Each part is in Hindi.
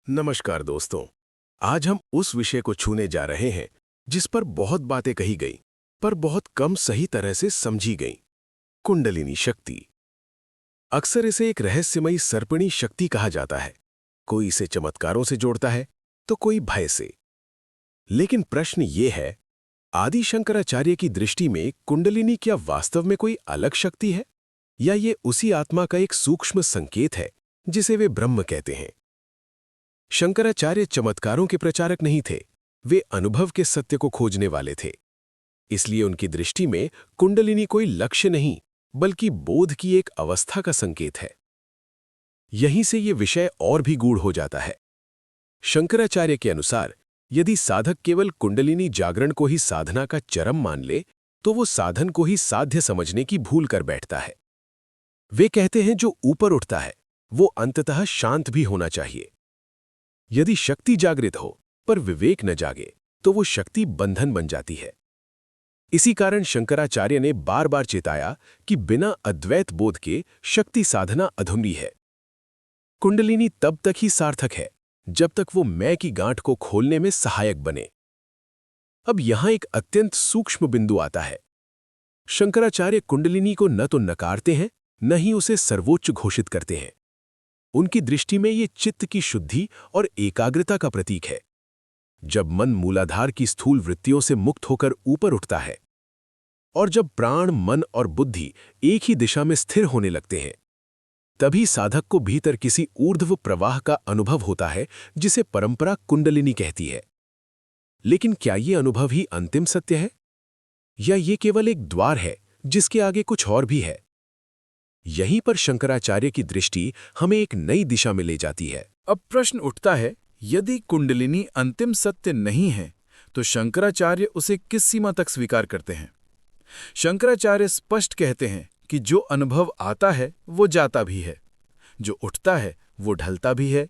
नमस्कार दोस्तों। आज हम उस विषय को छूने जा रहे हैं जिस पर बहुत बातें कही गई पर बहुत कम सही तरह से समझी गई। कुंडलिनी शक्ति। अक्सर इसे एक रहस्यमयी सर्पिणी शक्ति कहा जाता है। कोई इसे चमत्कारों से जोड़ता है तो कोई भय से। लेकिन प्रश्न ये है, आदि शंकराचार्य की दृष्टि में कुंडलिनी क्या वास्तव में कोई अलग शक्ति है या ये उसी आत्मा का एक सूक्ष्म संकेत है जिसे वे ब्रह्म कहते हैं। शंकराचार्य चमत्कारों के प्रचारक नहीं थे, वे अनुभव के सत्य को खोजने वाले थे। इसलिए उनकी दृष्टि में कुंडलिनी कोई लक्ष्य नहीं बल्कि बोध की एक अवस्था का संकेत है। यहीं से ये विषय और भी गूढ़ हो जाता है। शंकराचार्य के अनुसार यदि साधक केवल कुंडलिनी जागरण को ही साधना का चरम मान ले तो वो साधन को ही साध्य समझने की भूल कर बैठता है। वे कहते हैं जो ऊपर उठता है वो अंततः शांत भी होना चाहिए। यदि शक्ति जागृत हो पर विवेक न जागे तो वो शक्ति बंधन बन जाती है। इसी कारण शंकराचार्य ने बार बार चेताया कि बिना अद्वैत बोध के शक्ति साधना अधूरी है। कुंडलिनी तब तक ही सार्थक है जब तक वो मैं की गांठ को खोलने में सहायक बने। अब यहां एक अत्यंत सूक्ष्म बिंदु आता है। शंकराचार्य कुंडलिनी को न तो नकारते हैं न ही उसे सर्वोच्च घोषित करते हैं। उनकी दृष्टि में ये चित्त की शुद्धि और एकाग्रता का प्रतीक है। जब मन मूलाधार की स्थूल वृत्तियों से मुक्त होकर ऊपर उठता है और जब प्राण, मन और बुद्धि एक ही दिशा में स्थिर होने लगते हैं, तभी साधक को भीतर किसी ऊर्ध्व प्रवाह का अनुभव होता है जिसे परंपरा कुंडलिनी कहती है। लेकिन क्या ये अनुभव ही अंतिम सत्य है या ये केवल एक द्वार है जिसके आगे कुछ और भी है? यहीं पर शंकराचार्य की दृष्टि हमें एक नई दिशा में ले जाती है। अब प्रश्न उठता है, यदि कुंडलिनी अंतिम सत्य नहीं है तो शंकराचार्य उसे किस सीमा तक स्वीकार करते हैं? शंकराचार्य स्पष्ट कहते हैं कि जो अनुभव आता है वो जाता भी है, जो उठता है वो ढलता भी है।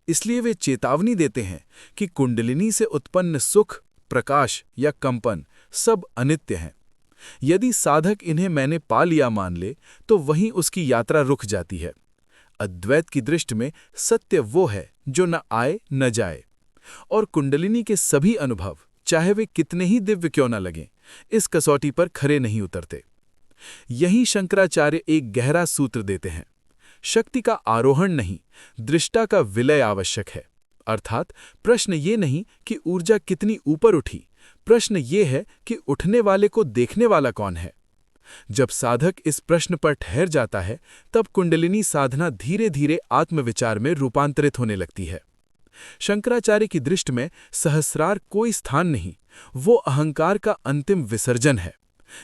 इसलिए वे चेतावनी देते हैं कि कुंडलिनी से उत्पन्न सुख, प्रकाश या कंपन सब अनित्य हैं। यदि साधक इन्हें मैंने पा लिया मान ले तो वहीं उसकी यात्रा रुक जाती है। अद्वैत की दृष्टि में सत्य वो है जो न आए न जाए, और कुंडलिनी के सभी अनुभव, चाहे वे कितने ही दिव्य क्यों न लगें, इस कसौटी पर खरे नहीं उतरते। यही शंकराचार्य एक गहरा सूत्र देते हैं। शक्ति का आरोहण नहीं, दृष्टा का विलय आवश्यक है। अर्थात प्रश्न ये नहीं कि ऊर्जा कितनी ऊपर उठी, प्रश्न ये है कि उठने वाले को देखने वाला कौन है। जब साधक इस प्रश्न पर ठहर जाता है तब कुंडलिनी साधना धीरे धीरे आत्मविचार में रूपांतरित होने लगती है। शंकराचार्य की दृष्टि में सहस्रार कोई स्थान नहीं, वो अहंकार का अंतिम विसर्जन है।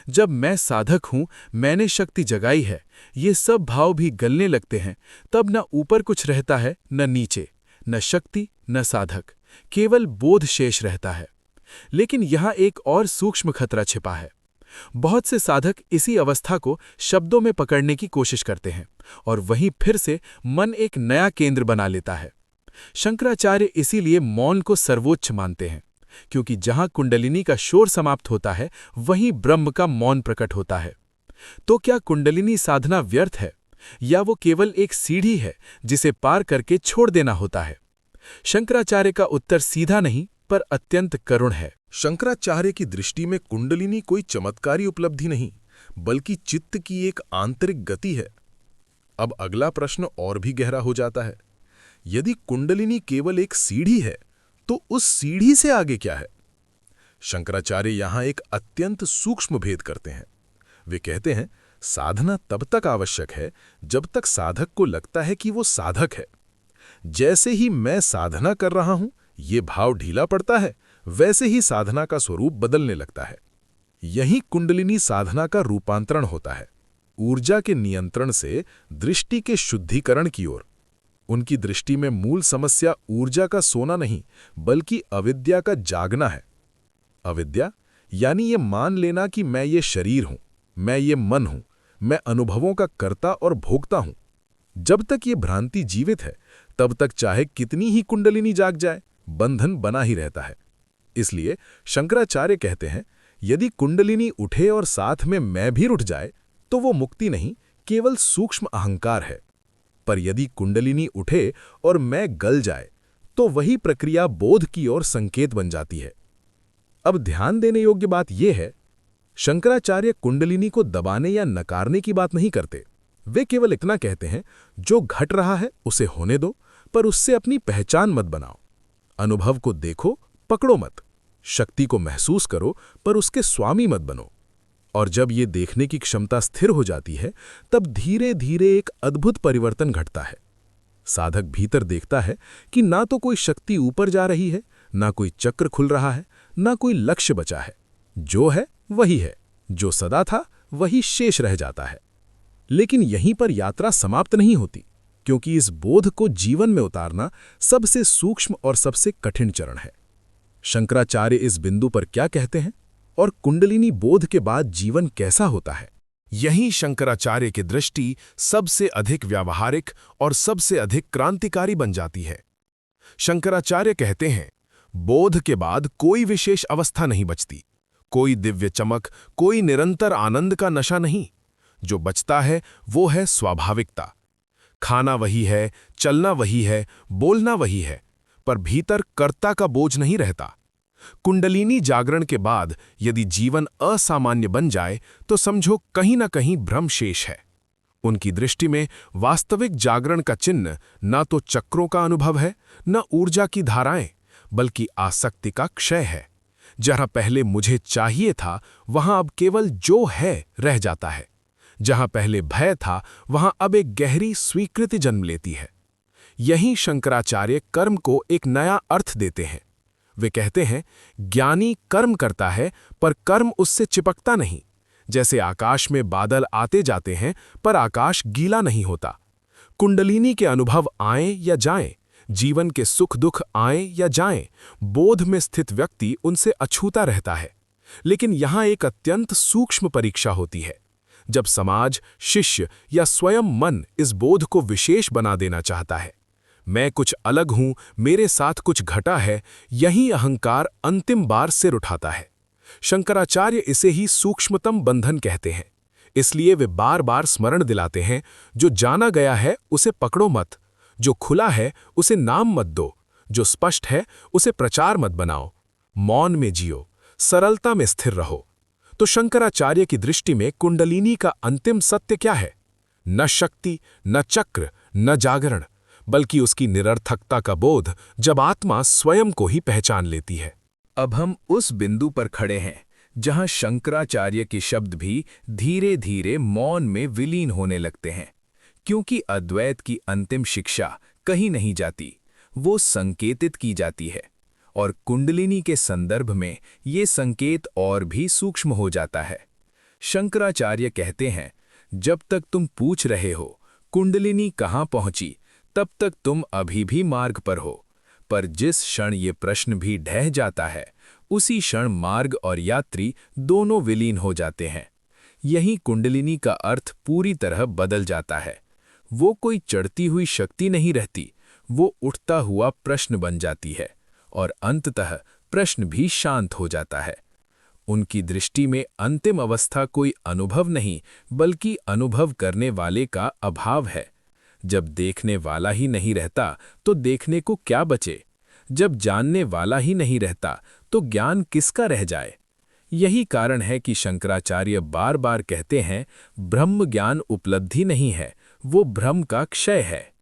जब मैं साधक हूं, मैंने शक्ति जगाई है, ये सब भाव भी गलने लगते हैं, तब न ऊपर कुछ रहता है न नीचे, न शक्ति न साधक, केवल बोध शेष रहता है। लेकिन यहाँ एक और सूक्ष्म खतरा छिपा है। बहुत से साधक इसी अवस्था को शब्दों में पकड़ने की कोशिश करते हैं और वहीं फिर से मन एक नया केंद्र बना लेता है। शंकराचार्य इसीलिए मौन को सर्वोच्च मानते हैं, क्योंकि जहां कुंडलिनी का शोर समाप्त होता है वहीं ब्रह्म का मौन प्रकट होता है। तो क्या कुंडलिनी साधना व्यर्थ है या वो केवल एक सीढ़ी है जिसे पार करके छोड़ देना होता है? शंकराचार्य का उत्तर सीधा नहीं पर अत्यंत करुण है। शंकराचार्य की दृष्टि में कुंडलिनी कोई चमत्कारी उपलब्धि नहीं बल्कि चित्त की एक आंतरिक गति है। अब अगला प्रश्न और भी गहरा हो जाता है। यदि कुंडलिनी केवल एक सीढ़ी है तो उस सीढ़ी से आगे क्या है? शंकराचार्य यहां एक अत्यंत सूक्ष्म भेद करते हैं। वे कहते हैं साधना तब तक आवश्यक है जब तक साधक को लगता है कि वो साधक है। जैसे ही मैं साधना कर रहा हूं ये भाव ढीला पड़ता है, वैसे ही साधना का स्वरूप बदलने लगता है। यही कुंडलिनी साधना का रूपांतरण होता है, ऊर्जा के नियंत्रण से दृष्टि के शुद्धिकरण की ओर। उनकी दृष्टि में मूल समस्या ऊर्जा का सोना नहीं बल्कि अविद्या का जागना है। अविद्या यानी ये मान लेना कि मैं ये शरीर हूं, मैं ये मन हूं, मैं अनुभवों का कर्ता और भोगता हूं। जब तक ये भ्रांति जीवित है तब तक चाहे कितनी ही कुंडलिनी जाग जाए, बंधन बना ही रहता है। इसलिए शंकराचार्य कहते हैं यदि कुंडलिनी उठे और साथ में मैं भी रुठ जाए तो वो मुक्ति नहीं, केवल सूक्ष्म अहंकार है। पर यदि कुंडलिनी उठे और मैं गल जाए तो वही प्रक्रिया बोध की ओर संकेत बन जाती है। अब ध्यान देने योग्य बात यह है, शंकराचार्य कुंडलिनी को दबाने या नकारने की बात नहीं करते। वे केवल इतना कहते हैं, जो घट रहा है उसे होने दो, पर उससे अपनी पहचान मत बनाओ। अनुभव को देखो, पकड़ो मत। शक्ति को महसूस करो, पर उसके स्वामी मत बनो। और जब ये देखने की क्षमता स्थिर हो जाती है, तब धीरे धीरे एक अद्भुत परिवर्तन घटता है। साधक भीतर देखता है कि ना तो कोई शक्ति ऊपर जा रही है, ना कोई चक्र खुल रहा है, ना कोई लक्ष्य बचा है। जो है वही है, जो सदा था वही शेष रह जाता है। लेकिन यहीं पर यात्रा समाप्त नहीं होती, क्योंकि इस बोध को जीवन में उतारना सबसे सूक्ष्म और सबसे कठिन चरण है। शंकराचार्य इस बिंदु पर क्या कहते हैं और कुंडलिनी बोध के बाद जीवन कैसा होता है? यही शंकराचार्य की दृष्टि सबसे अधिक व्यावहारिक और सबसे अधिक क्रांतिकारी बन जाती है। शंकराचार्य कहते हैं, बोध के बाद कोई विशेष अवस्था नहीं बचती, कोई दिव्य चमक, कोई निरंतर आनंद का नशा नहीं। जो बचता है वो है स्वाभाविकता। खाना वही है, चलना वही है, बोलना वही है, पर भीतर कर्ता का बोझ नहीं रहता। कुंडलिनी जागरण के बाद यदि जीवन असामान्य बन जाए तो समझो कहीं ना कहीं भ्रम शेष है। उनकी दृष्टि में वास्तविक जागरण का चिन्ह न तो चक्रों का अनुभव है, न ऊर्जा की धाराएं, बल्कि आसक्ति का क्षय है। जहां पहले मुझे चाहिए था, वहां अब केवल जो है रह जाता है। जहां पहले भय था, वहां अब एक गहरी स्वीकृति जन्म लेती है। यही शंकराचार्य कर्म को एक नया अर्थ देते हैं। वे कहते हैं, ज्ञानी कर्म करता है, पर कर्म उससे चिपकता नहीं। जैसे आकाश में बादल आते जाते हैं, पर आकाश गीला नहीं होता। कुंडलिनी के अनुभव आएं या जाएं, जीवन के सुख दुख आएं या जाएं, बोध में स्थित व्यक्ति उनसे अछूता रहता है। लेकिन यहां एक अत्यंत सूक्ष्म परीक्षा होती है। जब समाज, शिष्य या स्वयं मन इस बोध को विशेष बना देना चाहता है, मैं कुछ अलग हूं, मेरे साथ कुछ घटा है, यही अहंकार अंतिम बार सिर उठाता है। शंकराचार्य इसे ही सूक्ष्मतम बंधन कहते हैं। इसलिए वे बार बार स्मरण दिलाते हैं, जो जाना गया है उसे पकड़ो मत, जो खुला है उसे नाम मत दो, जो स्पष्ट है उसे प्रचार मत बनाओ। मौन में जियो, सरलता में स्थिर रहो। तो शंकराचार्य की दृष्टि में कुंडलिनी का अंतिम सत्य क्या है? न शक्ति, न चक्र, न जागरण, बल्कि उसकी निरर्थकता का बोध, जब आत्मा स्वयं को ही पहचान लेती है। अब हम उस बिंदु पर खड़े हैं जहां शंकराचार्य के शब्द भी धीरे धीरे मौन में विलीन होने लगते हैं, क्योंकि अद्वैत की अंतिम शिक्षा कहीं नहीं जाती, वो संकेतित की जाती है। और कुंडलिनी के संदर्भ में ये संकेत और भी सूक्ष्म हो जाता है। शंकराचार्य कहते हैं, जब तक तुम पूछ रहे हो कुंडलिनी कहाँ पहुंची, तब तक तुम अभी भी मार्ग पर हो। पर जिस क्षण ये प्रश्न भी ढह जाता है, उसी क्षण मार्ग और यात्री दोनों विलीन हो जाते हैं। यही कुंडलिनी का अर्थ पूरी तरह बदल जाता है। वो कोई चढ़ती हुई शक्ति नहीं रहती, वो उठता हुआ प्रश्न बन जाती है, और अंततः प्रश्न भी शांत हो जाता है। उनकी दृष्टि में अंतिम अवस्था कोई अनुभव नहीं, बल्कि अनुभव करने वाले का अभाव है। जब देखने वाला ही नहीं रहता तो देखने को क्या बचे? जब जानने वाला ही नहीं रहता तो ज्ञान किसका रह जाए? यही कारण है कि शंकराचार्य बार बार कहते हैं, ब्रह्म ज्ञान उपलब्धि नहीं है, वो भ्रम का क्षय है।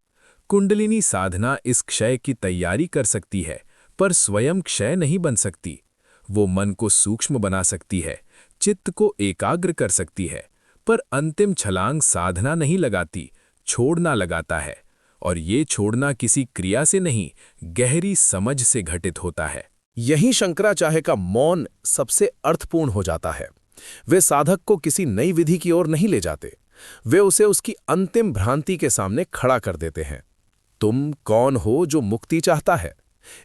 कुंडलिनी साधना इस क्षय की तैयारी कर सकती है, पर स्वयं क्षय नहीं बन सकती। वो मन को सूक्ष्म बना सकती है, चित्त को एकाग्र कर सकती है, पर अंतिम छलांग साधना नहीं लगाती, छोड़ना लगाता है। और ये छोड़ना किसी क्रिया से नहीं, गहरी समझ से घटित होता है। यही शंकराचार्य का मौन सबसे अर्थपूर्ण हो जाता है। वे साधक को किसी नई विधि की ओर नहीं ले जाते, वे उसे उसकी अंतिम भ्रांति के सामने खड़ा कर देते हैं। तुम कौन हो जो मुक्ति चाहता है?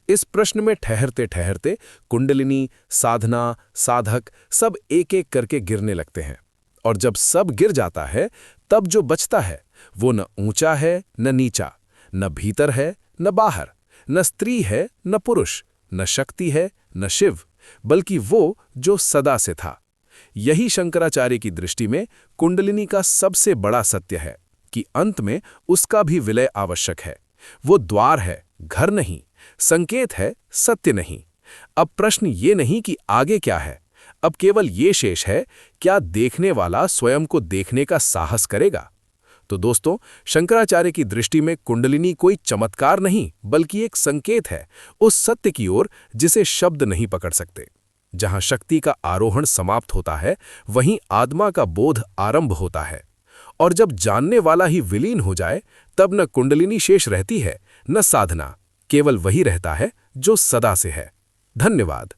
इस प्रश्न में ठहरते ठहरते कुंडलिनी, साधना, साधक सब एक एक करके गिरने लगते हैं। और जब सब गिर जाता है, तब जो बचता है वो न ऊंचा है न नीचा, न भीतर है न बाहर, न स्त्री है न पुरुष, न शक्ति है न शिव, बल्कि वो जो सदा से था। यही शंकराचार्य की दृष्टि में कुंडलिनी का सबसे बड़ा सत्य है कि अंत में उसका भी विलय आवश्यक है। वो द्वार है, घर नहीं। संकेत है, सत्य नहीं। अब प्रश्न ये नहीं कि आगे क्या है, अब केवल ये शेष है, क्या देखने वाला स्वयं को देखने का साहस करेगा। तो दोस्तों, शंकराचार्य की दृष्टि में कुंडलिनी कोई चमत्कार नहीं, बल्कि एक संकेत है उस सत्य की ओर जिसे शब्द नहीं पकड़ सकते। जहां शक्ति का आरोहण समाप्त होता है, वहीं आत्मा का बोध आरंभ होता है। और जब जानने वाला ही विलीन हो जाए, तब न कुंडलिनी शेष रहती है, न साधना, केवल वही रहता है जो सदा से है। धन्यवाद।